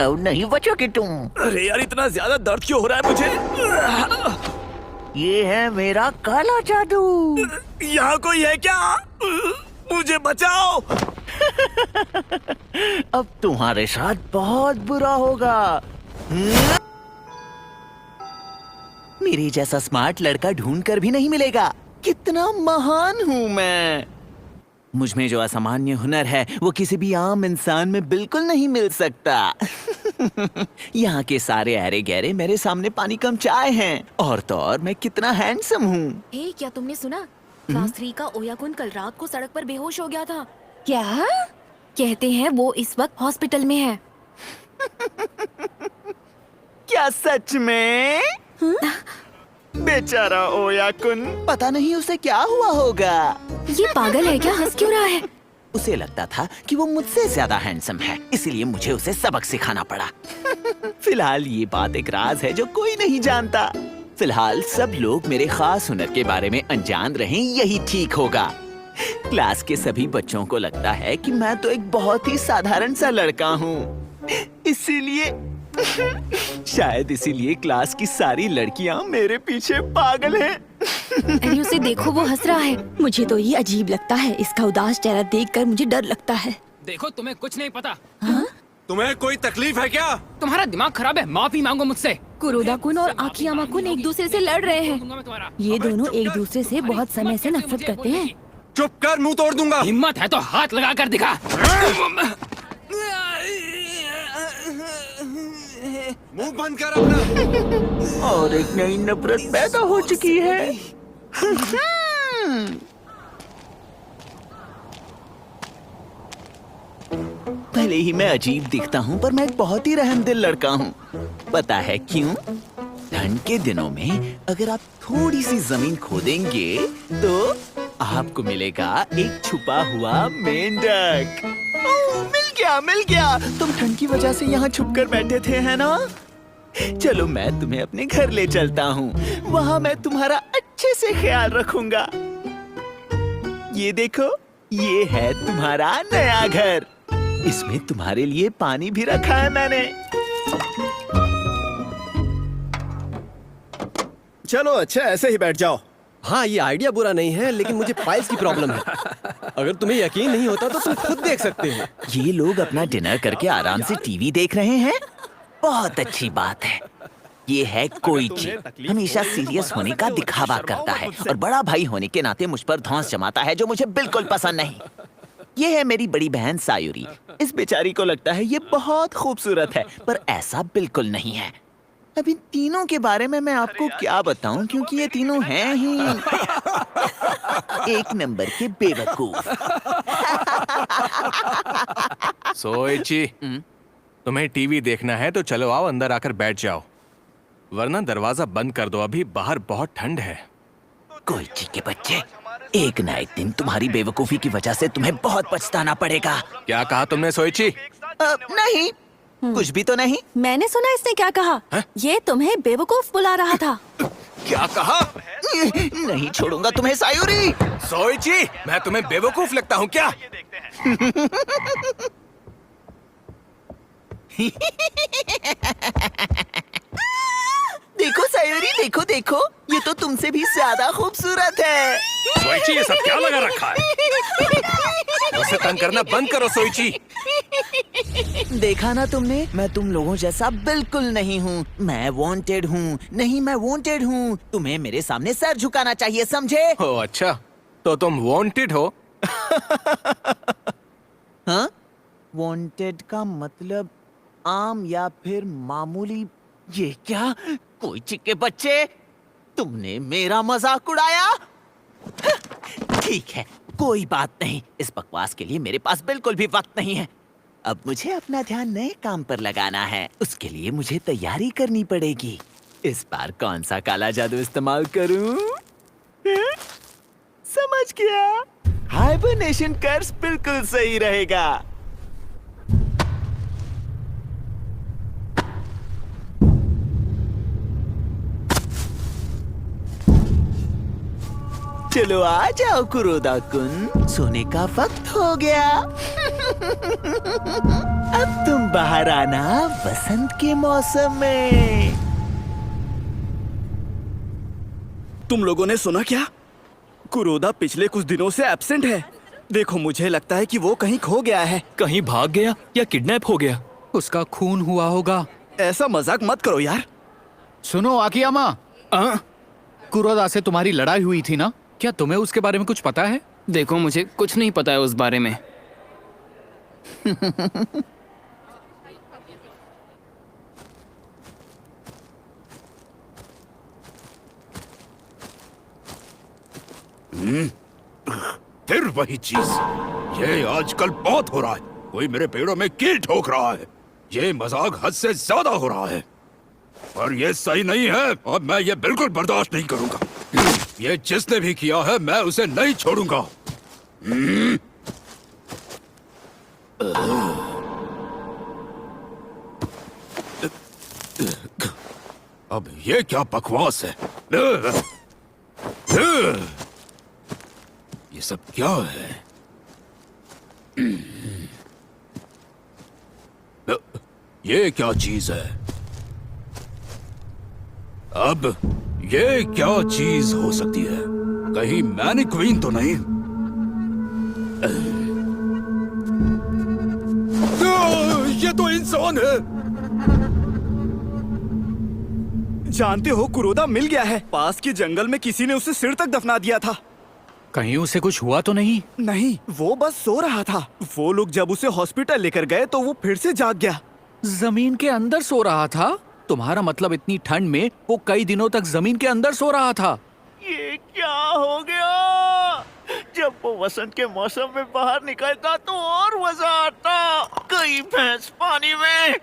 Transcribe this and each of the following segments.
अब नहीं बचोगे तुम। अरे यार, इतना ज्यादा दर्द क्यों हो रहा है मुझे? ये है मेरा काला जादू। यहाँ कोई है क्या? मुझे बचाओ। अब तुम्हारे साथ बहुत बुरा होगा। मेरे जैसा स्मार्ट लड़का ढूंढ कर भी नहीं मिलेगा। कितना महान हूँ मैं। मुझ में जो असामान्य हुनर है वो किसी भी आम इंसान में बिल्कुल नहीं मिल सकता। यहाँ के सारे अरे गहरे मेरे सामने पानी कम चाय हैं। और तो और मैं कितना हैंडसम हूँ। हे, क्या तुमने सुना? क्लास 3 का ओयाकुन कल रात को सड़क पर बेहोश हो गया था। क्या? कहते हैं वो इस वक्त हॉस्पिटल में है। क्या सच में? बेचारा ओयाकुन, पता नहीं उसे क्या हुआ होगा। ये पागल है क्या? हंस क्यों रहा है? उसे लगता था कि वो मुझसे ज्यादा हैंडसम है, इसलिए मुझे उसे सबक सिखाना पड़ा। फिलहाल ये बात एक राज है जो कोई नहीं जानता। फिलहाल सब लोग मेरे खास हुनर के बारे में अनजान रहें, यही ठीक होगा। क्लास के सभी बच्चों को लगता है कि मैं तो एक बहुत ही साधारण सा लड़का हूँ। इसीलिए शायद इसीलिए क्लास की सारी लड़कियाँ मेरे पीछे पागल हैं। अरे उसे देखो, वो हंस रहा है। मुझे तो ये अजीब लगता है। इसका उदास चेहरा देखकर मुझे डर लगता है। देखो, तुम्हें कुछ नहीं पता। तुम्हें कोई तकलीफ है क्या? तुम्हारा दिमाग खराब है, माफी मांगो मुझसे। कुरोदा-कुन और आकियामा-कुन एक दूसरे से लड़ रहे हैं। दूंगा मैं तुम्हारा। ये दोनों एक दूसरे से बहुत समय से नफरत करते हैं। चुप कर, मुंह तोड़ दूंगा। हिम्मत है तो हाथ लगा कर दिखा। मुंह बंद कर अपना। और एक नई नफरत पैदा हो चुकी है। भले ही मैं अजीब दिखता हूँ, पर मैं एक बहुत ही रहमदिल लड़का हूँ। पता है क्यों? ठंड के दिनों में अगर आप थोड़ी सी जमीन खोदेंगे तो आपको मिलेगा एक छुपा हुआ मेंढक। ओह, मिल गया। तुम ठंड की वजह से यहाँ छुप कर बैठे थे, है ना? चलो मैं तुम्हें अपने घर ले चलता हूँ। वहाँ मैं तुम्हारा अच्छे से ख्याल रखूंगा। ये देखो, ये है तुम्हारा नया घर। इसमें तुम्हारे लिए पानी भी रखा है मैंने। चलो अच्छा, ऐसे ही बैठ जाओ। हाँ, ये आइडिया बुरा नहीं है, लेकिन मुझे पाइल्स की प्रॉब्लम है। अगर तुम्हें यकीन नहीं होता तो तुम खुद देख सकते हो। ये लोग अपना डिनर करके आराम से टीवी देख रहे हैं। बहुत अच्छी बात है। ये है कोइची, हमेशा सीरियस होने का दिखावा करता है और बड़ा भाई होने के नाते मुझ पर धौंस जमाता है, जो मुझे बिल्कुल पसंद नहीं। ये है मेरी बड़ी बहन सायुरी। इस बेचारी को लगता है ये बहुत खूबसूरत है, पर ऐसा बिल्कुल नहीं है। अब इन तीनों के बारे में मैं आपको क्या बताऊं, क्योंकि ये तीनों हैं ही एक नंबर के बेवकूफ। सोइची, तुम्हें टीवी देखना है तो चलो आओ अंदर आकर बैठ जाओ, वरना दरवाजा बंद कर दो, अभी बाहर बहुत ठंड है। कोइची के बच्चे, एक ना एक दिन तुम्हारी बेवकूफी की वजह से तुम्हें बहुत पछताना पड़ेगा। क्या कहा तुमने सोइची? नहीं, कुछ भी तो नहीं। मैंने सुना इसने क्या कहा। ये तुम्हें बेवकूफ बुला रहा था। क्या कहा? नहीं छोड़ूंगा तुम्हें सायुरी। सोइची, मैं तुम्हें बेवकूफ लगता हूँ क्या? देखो सायुरी, देखो, ये तो तुमसे भी ज्यादा खूबसूरत है। सोइची, ये सब क्या लगा रखा है? उसे तंग करना बंद करो सोइची। देखा ना तुमने, मैं तुम लोगों जैसा बिल्कुल नहीं हूँ। मैं वांटेड हूँ। नहीं, मैं वांटेड हूँ। तुम्हें मेरे सामने सर झुकाना चाहिए, समझे? ओ अच्छा, तो तुम वांटेड हो? हाँ? वांटेड का मतलब आम या फिर मामूली? ये क्या? कोई चिक्के बच्चे, तुमने मेरा मजाक उड़ाया। ठीक है, कोई बात नहीं। इस बकवास के लिए मेरे पास बिल्कुल भी वक्त नहीं है। अब मुझे अपना ध्यान नए काम पर लगाना है। उसके लिए मुझे तैयारी करनी पड़ेगी। इस बार कौन सा काला जादू इस्तेमाल करूं? समझ गया, हाइबरनेशन कर्स बिल्कुल सही रहेगा। चलो आ जाओ कुरोदा कुन, सोने का वक्त हो गया। अब तुम बाहर आना वसंत के मौसम में। तुम लोगों ने सुना क्या? कुरोदा पिछले कुछ दिनों से एब्सेंट है। देखो, मुझे लगता है कि वो कहीं खो गया है। कहीं भाग गया या किडनैप हो गया। उसका खून हुआ होगा। ऐसा मजाक मत करो यार। सुनो आकियामा, कुरोदा से तुम्हारी लड़ाई हुई थी ना? क्या तुम्हें उसके बारे में कुछ पता है? देखो, मुझे कुछ नहीं पता है उस बारे में। फिर वही चीज। ये आजकल बहुत हो रहा है। कोई मेरे पेड़ों में कील ठोक रहा है। ये मजाक हद से ज्यादा हो रहा है और ये सही नहीं है और मैं ये बिल्कुल बर्दाश्त नहीं करूंगा। ये जिसने भी किया है मैं उसे नहीं छोड़ूंगा। अब ये क्या बकवास है? ये सब क्या है? ये क्या चीज है? अब ये क्या चीज हो सकती है? कहीं मैनिक्वीन तो नहीं? ये तो इंसान है। जानते हो, कुरोदा मिल गया है। पास के जंगल में किसी ने उसे सिर तक दफना दिया था। कहीं उसे कुछ हुआ तो नहीं? नहीं, वो बस सो रहा था। वो लोग जब उसे हॉस्पिटल लेकर गए तो वो फिर से जाग गया। जमीन के अंदर सो रहा था? तुम्हारा मतलब इतनी ठंड में वो कई दिनों तक जमीन के अंदर सो रहा था? ये क्या हो गया? जब वो वसंत के मौसम में बाहर निकलता तो और मजा आता। कई भैंस पानी में।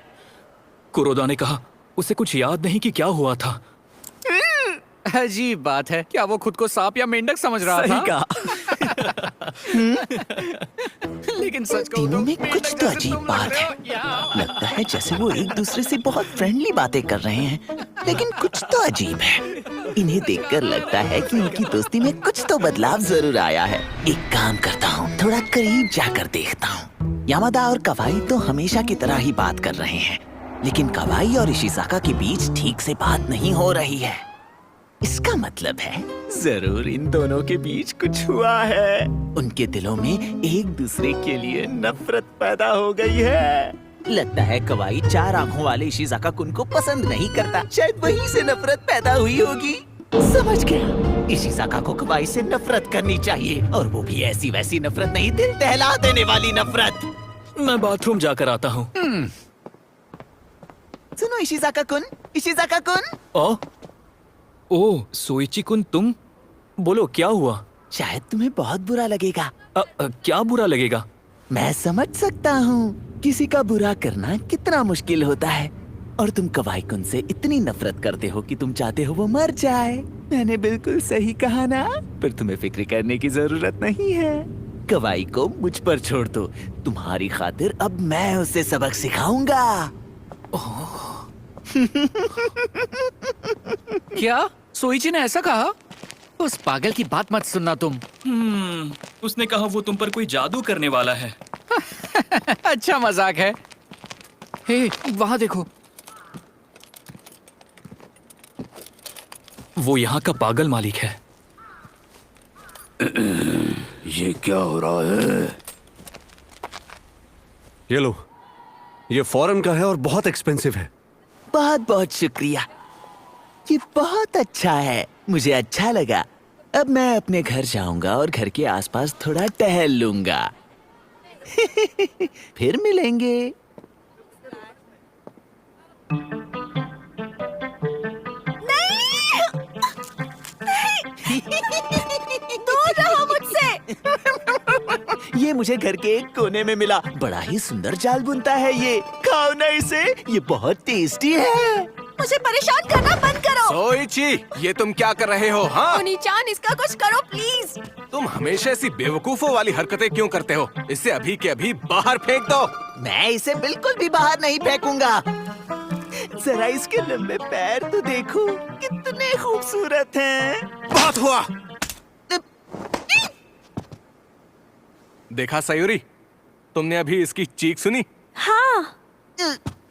कुरोदा ने कहा उसे कुछ याद नहीं कि क्या हुआ था। अजीब बात है। क्या वो खुद को सांप या मेंढक समझ रहा सही था? कहा। लेकिन सच कहूं तीनों में कुछ तो अजीब बात है। लगता है जैसे वो एक दूसरे से बहुत फ्रेंडली बातें कर रहे हैं, लेकिन कुछ तो अजीब है। इन्हें देखकर लगता है कि उनकी दोस्ती में कुछ तो बदलाव जरूर आया है। एक काम करता हूँ, थोड़ा करीब जाकर देखता हूँ। यामादा और कवाई तो हमेशा की तरह ही बात कर रहे हैं, लेकिन कवाई और इशिज़ाका के बीच ठीक से बात नहीं हो रही है। इसका मतलब है जरूर इन दोनों के बीच कुछ हुआ है। उनके दिलों में एक दूसरे के लिए नफरत पैदा हो गई है। लगता है कवाई चार आंखों वाले इशिज़ाका कुन को पसंद नहीं करता। शायद वहीं से नफरत पैदा हुई होगी। समझ गया, इशिज़ाका को कवाई से नफरत करनी चाहिए, और वो भी ऐसी वैसी नफरत नहीं, दिल दहला देने वाली नफरत। मैं बाथरूम जाकर आता हूँ। सुनो इशिज़ाका कुन। ओह सोइची कुन, तुम बोलो क्या हुआ? शायद तुम्हें बहुत बुरा लगेगा। क्या बुरा लगेगा? मैं समझ सकता हूँ किसी का बुरा करना कितना मुश्किल होता है, और तुम कवाई कुन से इतनी नफरत करते हो कि तुम चाहते हो वो मर जाए। मैंने बिल्कुल सही कहा ना? पर तुम्हें फिक्र करने की जरूरत नहीं है। कवाई को मुझ पर छोड़ दो। तुम्हारी खातिर अब मैं उसे सबक सिखाऊंगा। क्या सोइची ने ऐसा कहा? उस पागल की बात मत सुनना तुम। उसने कहा वो तुम पर कोई जादू करने वाला है। अच्छा मजाक है। हे, वहां देखो। वो यहाँ का पागल मालिक है। ये क्या हो रहा है? ये लो, ये फॉरेन का है और बहुत एक्सपेंसिव है। बहुत बहुत शुक्रिया, ये बहुत अच्छा है। मुझे अच्छा लगा। अब मैं अपने घर जाऊंगा और घर के आसपास थोड़ा टहल लूंगा। फिर मिलेंगे। दूर रहो मुझसे। ये मुझे घर के एक कोने में मिला। बड़ा ही सुंदर जाल बुनता है ये। खाओ ना इसे, ये बहुत टेस्टी है। मुझे परेशान करना बंद करो। सोइची, ये तुम क्या कर रहे हो? हाँ, ओनी-चान, इसका कुछ करो प्लीज। तुम हमेशा ऐसी बेवकूफों वाली हरकतें क्यों करते हो? इसे अभी के अभी बाहर फेंक दो। मैं इसे बिल्कुल भी बाहर नहीं फेंकूंगा। जरा इसके लंबे पैर तो देखो, कितने खूबसूरत हैं। बहुत हुआ। देखा सयूरी, तुमने अभी इसकी चीख सुनी? हाँ।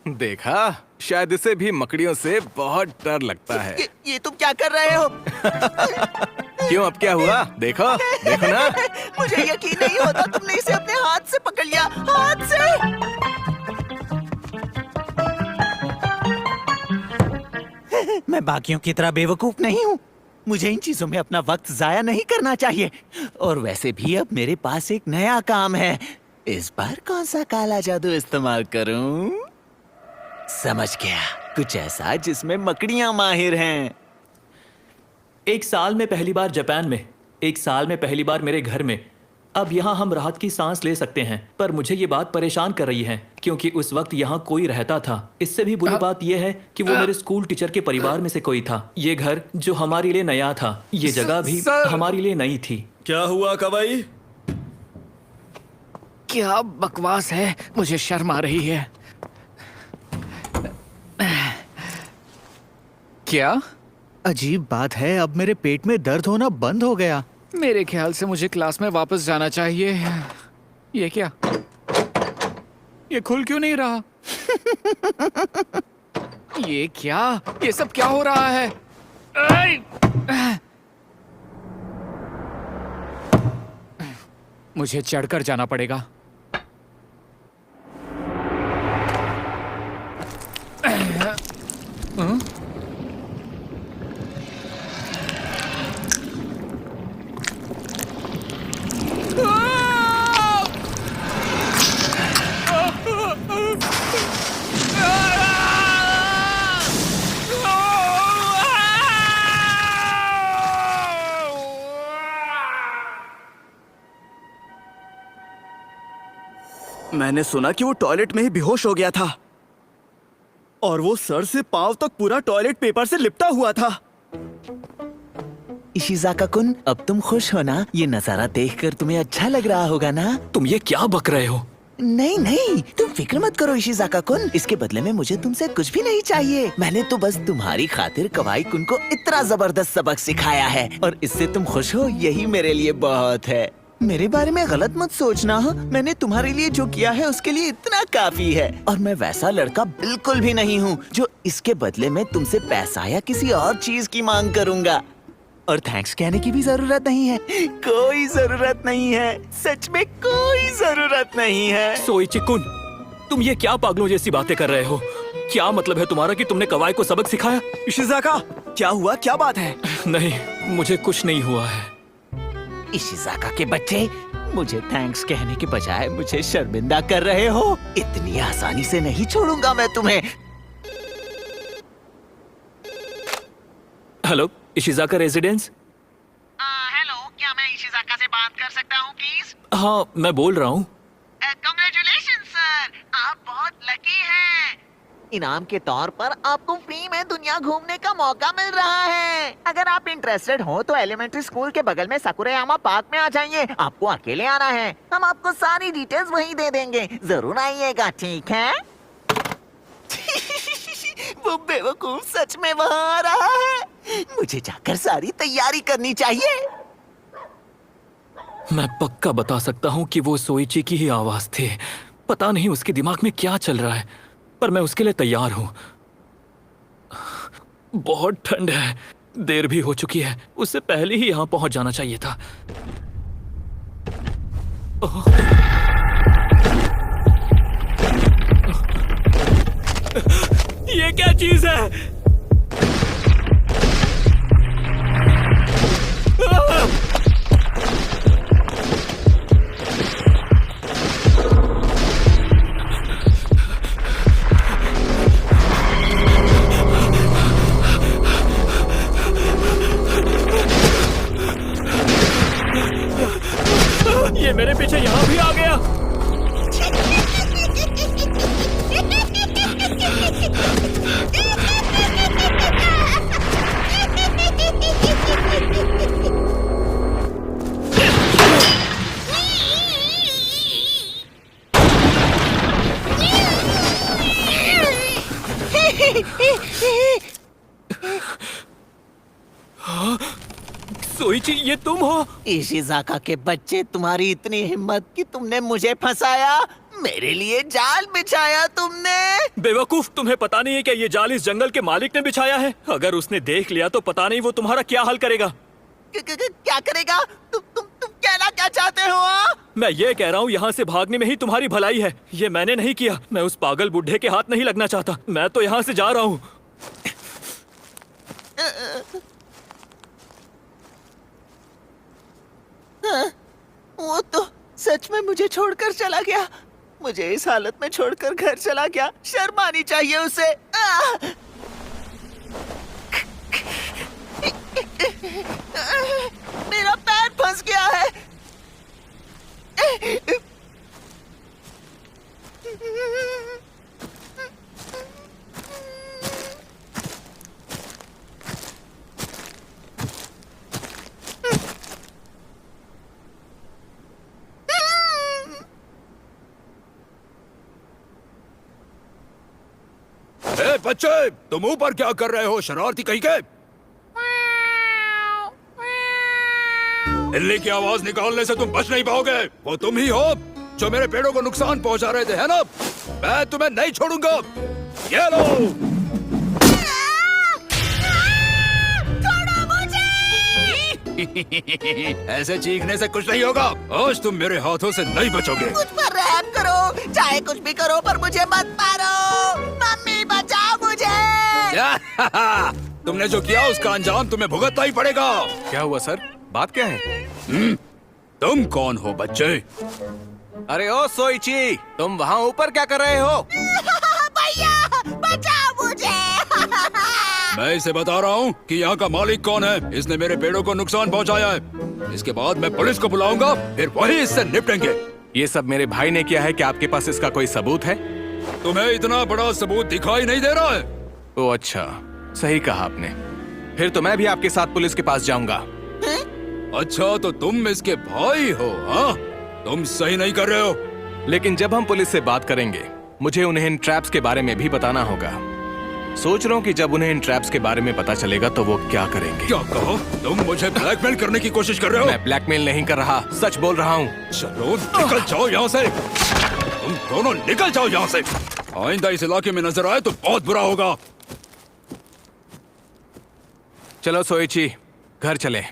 देखा, शायद इसे भी मकड़ियों से बहुत डर लगता है। ये तुम क्या कर रहे हो? क्यों, अब क्या हुआ? देखो, देखो ना। मुझे यकीन नहीं होता तुमने इसे अपने हाथ से पकड़ लिया, हाथ से। मैं बाकियों की तरह बेवकूफ नहीं हूँ। मुझे इन चीजों में अपना वक्त जाया नहीं करना चाहिए। और वैसे भी अब मेरे पास एक नया काम है। इस बार कौन सा काला जादू इस्तेमाल करूं? समझ गया, कुछ ऐसा जिसमें मकड़ियां माहिर हैं। एक साल में पहली बार जापान में, एक साल में पहली बार मेरे घर में। अब यहाँ हम राहत की सांस ले सकते हैं, पर मुझे ये बात परेशान कर रही है क्योंकि उस वक्त यहाँ कोई रहता था। इससे भी बुरी बात यह है कि वो मेरे स्कूल टीचर के परिवार में से कोई था। ये घर जो हमारे लिए नया था, ये जगह भी हमारे लिए नई थी। क्या हुआ कवाई? क्या बकवास है, मुझे शर्म आ रही है। क्या अजीब बात है, अब मेरे पेट में दर्द होना बंद हो गया। मेरे ख्याल से मुझे क्लास में वापस जाना चाहिए। ये क्या, ये खुल क्यों नहीं रहा? ये क्या, ये सब क्या हो रहा है? मुझे चढ़कर जाना पड़ेगा। मैंने सुना कि वो टॉयलेट में ही बेहोश हो गया था और वो सर से पांव तक पूरा टॉयलेट पेपर से लिपटा हुआ था। इशिज़ाका-कुन, अब तुम खुश हो ना? ये नजारा देखकर तुम्हें अच्छा लग रहा होगा ना? तुम ये क्या बक रहे हो? नहीं नहीं, तुम फिक्र मत करो इशिज़ाका-कुन। इसके बदले में मुझे तुमसे कुछ भी नहीं चाहिए। मैंने तो बस तुम्हारी खातिर कवाई-कुन को इतना जबरदस्त सबक सिखाया है और इससे तुम खुश हो, यही मेरे लिए बहुत है। मेरे बारे में गलत मत सोचना। मैंने तुम्हारे लिए जो किया है उसके लिए इतना काफी है। और मैं वैसा लड़का बिल्कुल भी नहीं हूँ जो इसके बदले में तुमसे पैसा या किसी और चीज की मांग करूँगा। और थैंक्स कहने की भी जरूरत नहीं है, कोई जरूरत नहीं है, सच में कोई जरूरत नहीं है। सोइची-कुन, तुम ये क्या पागलों जैसी बातें कर रहे हो? क्या मतलब है तुम्हारा कि तुमने कवाई को सबक सिखाया? इशिज़ाका, क्या हुआ, क्या बात है? नहीं, मुझे कुछ नहीं हुआ है। इशिज़ाका के बच्चे, मुझे थैंक्स कहने के बजाय मुझे शर्मिंदा कर रहे हो। इतनी आसानी से नहीं छोड़ूंगा मैं तुम्हें। Hello, इशिज़ाका residence? हेलो, क्या मैं इशिज़ाका से बात कर सकता हूँ प्लीज? हाँ, मैं बोल रहा हूँ। कांग्रेचुलेशन सर, आप बहुत लकी हैं। इनाम के तौर पर आपको फ्री में दुनिया घूमने का मौका मिल रहा है। अगर आप इंटरेस्टेड हो तो एलिमेंट्री स्कूल के बगल में सकुरेयामा पार्क में आ जाइए। आपको अकेले आना है, हम आपको सारी डिटेल्स वहीं दे देंगे। जरूर आइएगा, ठीक है? वो बेवकूफ सच में वहाँ आ रहा है। मुझे जाकर सारी तैयारी करनी चाहिए। मैं पक्का बता सकता हूँ कि वो सोइची की ही आवाज थी। पता नहीं उसके दिमाग में क्या चल रहा है, पर मैं उसके लिए तैयार हूँ। बहुत ठंड है, देर भी हो चुकी है। उससे पहले ही यहाँ पहुंच जाना चाहिए था। ये क्या चीज है? ये मेरे पीछे यहाँ भी आ गया। सोइची, ये तुम हो? इशिज़ाका के बच्चे, तुम्हारी इतनी हिम्मत कि तुमने मुझे फंसाया। मेरे लिए जाल बिछाया तुमने। बेवकूफ, तुम्हें पता नहीं है क्या ये जाल इस जंगल के मालिक ने बिछाया है? अगर उसने देख लिया तो पता नहीं वो तुम्हारा क्या हाल करेगा। क्या करेगा? तुम कहना क्या चाहते हो? मैं ये कह रहा हूँ यहाँ से भागने में ही तुम्हारी भलाई है। ये मैंने नहीं किया। मैं उस पागल बुढ़े के हाथ नहीं लगना चाहता। मैं तो यहाँ से जा रहा हूँ। वो तो सच में मुझे छोड़कर चला गया। मुझे इस हालत में छोड़कर घर चला गया। शर्म आनी चाहिए उसे। मेरा पैर फंस गया है। बच्चे, तुम ऊपर क्या कर रहे हो, शरारती कहीं के? बिल्ली की आवाज निकालने से तुम बच नहीं पाओगे। वो तुम ही हो जो मेरे पेड़ों को नुकसान पहुंचा रहे थे, है ना? मैं तुम्हें नहीं छोड़ूंगा। ये लो। छोड़ो मुझे। ऐसे चीखने से कुछ नहीं होगा। आज तुम मेरे हाथों से नहीं बचोगे। मुझ पर रहम करो, चाहे कुछ भी करो, पर मुझे मत मारो। मम्मी बचाओ मुझे। तुमने जो किया उसका अंजाम तुम्हें भुगतना ही पड़ेगा। क्या हुआ सर? बात क्या है? तुम कौन हो बच्चे? अरे ओ सोइची, तुम वहाँ ऊपर क्या कर रहे हो? भैया बचाओ मुझे। मैं इसे बता रहा हूँ कि यहाँ का मालिक कौन है। इसने मेरे पेड़ों को नुकसान पहुँचाया है। इसके बाद मैं पुलिस को बुलाऊंगा, फिर वही इससे निपटेंगे। ये सब मेरे भाई ने किया है। क्या आपके पास इसका कोई सबूत है? तुम्हें इतना बड़ा सबूत दिखाई नहीं दे रहा है? ओ अच्छा, सही कहा आपने। फिर तो मैं भी आपके साथ पुलिस के पास जाऊंगा। अच्छा, तो तुम इसके भाई हो? हाँ, तुम सही नहीं कर रहे हो। लेकिन जब हम पुलिस से बात करेंगे, मुझे उन्हें इन ट्रैप्स के बारे में भी बताना होगा। सोच रहा हूँ कि जब उन्हें इन ट्रैप्स के बारे में पता चलेगा तो वो क्या करेंगे। क्या कहो? तुम मुझे ब्लैकमेल करने की कोशिश कर रहे हो? मैं ब्लैकमेल नहीं कर रहा, सच बोल रहा हूँ। चलो निकल जाओ यहाँ से। तुम दोनों निकल जाओ यहाँ से। आइंदा इस इलाके में नजर आए तो बहुत बुरा होगा। चलो सोइची, घर चले।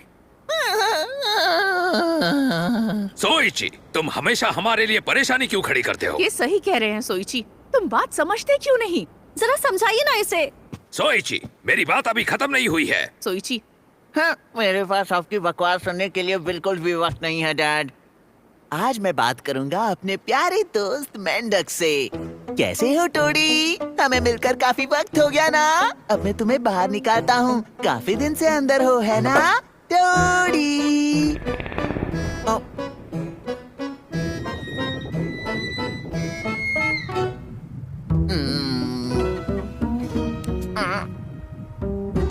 सोइची, तुम हमेशा हमारे लिए परेशानी क्यों खड़ी करते हो? ये सही कह रहे हैं सोइची। तुम बात समझते क्यों नहीं? जरा समझाइए ना इसे। सोइची, मेरी बात अभी खत्म नहीं हुई है। सोइची, हाँ, मेरे पास आपकी बकवास सुनने के लिए बिल्कुल भी वक्त नहीं है डैड। आज मैं बात करूंगा अपने प्यारे दोस्त मेंढक से। कैसे हो टोडी? हमें मिलकर काफी वक्त हो गया ना। अब मैं तुम्हें बाहर निकालता हूँ। काफी दिन से अंदर हो, है ना टोडी? ओ,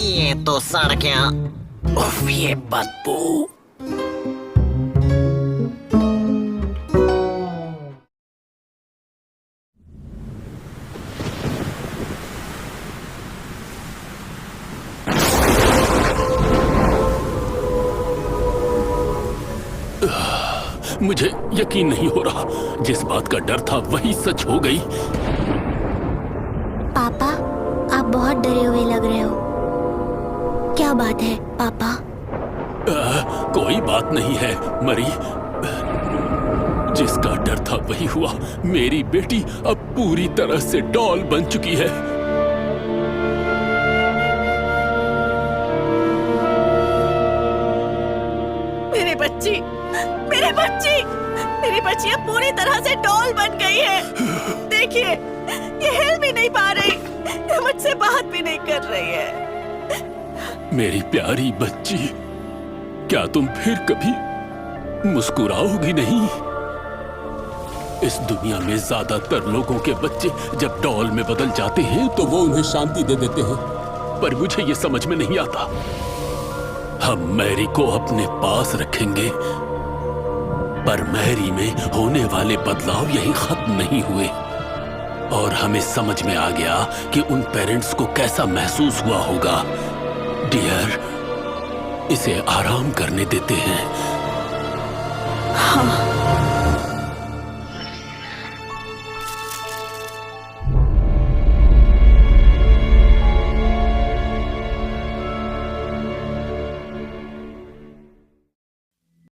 ये तो सड़ गया। उफ, ये बदबू। मुझे यकीन नहीं हो रहा। जिस बात का डर था वही सच हो गई। पापा, आप बहुत डरे हुए लग रहे हो। क्या बात है पापा? कोई बात नहीं है मरी। जिसका डर था वही हुआ। मेरी बेटी अब पूरी तरह से डॉल बन चुकी है। मेरी बच्ची, मेरी बच्ची, मेरी बच्ची अब पूरी तरह से डॉल बन गई है। देखिए, ये हिल भी नहीं पा रही, मुझसे बात भी नहीं कर रही है। मेरी प्यारी बच्ची, क्या तुम फिर कभी मुस्कुराओगी नहीं? इस दुनिया में ज्यादातर लोगों के बच्चे जब डॉल में बदल जाते हैं तो वो उन्हें शांति दे देते हैं, पर मुझे ये समझ में नहीं आता। हम मैरी को अपने पास रखेंगे, पर मैरी में होने वाले बदलाव यही खत्म नहीं हुए। और हमें समझ में आ गया कि उन पेरेंट्स को कैसा महसूस हुआ होगा। डियर, इसे आराम करने देते हैं। हाँ।